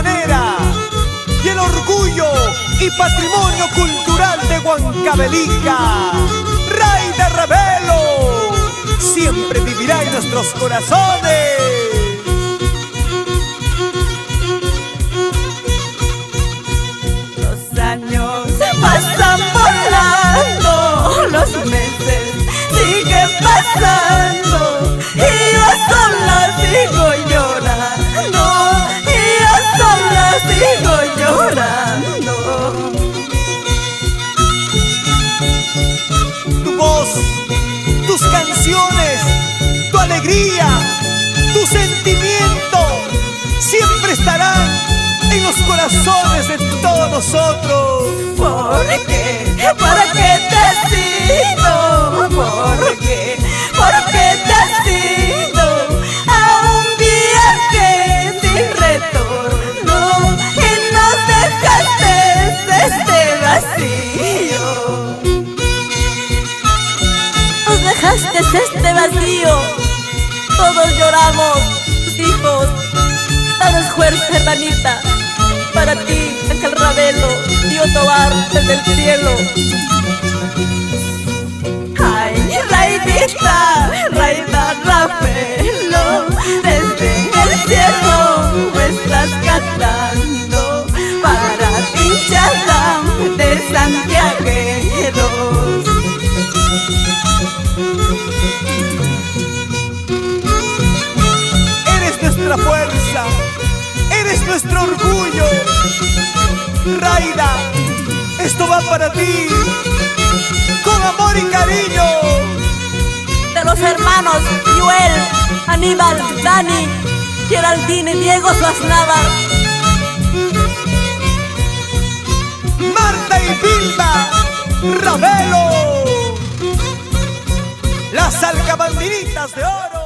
pionera y el orgullo y patrimonio cultural de Huancavelica. Rayda Ravelo siempre vivirá en nuestros corazones. Los años se pasan volando, los meses siguen pasando y yo sola sigo llorando, y yo sola sigo llorando. Tu voz, tus canciones, tu alegría, tu sentimiento siempre estarán en los corazones de todos nosotros. ¿Por qué? ¿Por qué te has ido? ¿Por qué? ¿Por qué te has ido a un viaje sin retorno y nos dejaste este vacío? Nos dejaste este vacío, todos lloramos, tus hijos. Danos fuerza, hermanita, para ti, Ángel Ravelo, Tío Tobar, desde el cielo. Ay, Raidita, Rayda Ravelo, desde el cielo me estás cantando para hinchada de santiagueros. Eres nuestra fuerza, eres nuestro orgullo. Rayda, esto va para ti, con amor y cariño. De los hermanos Yuel, Aníbal, Dani, Geraldine, Diego Suaznavar, Marta y Vilma Ravelo, las alcabandinitas de oro.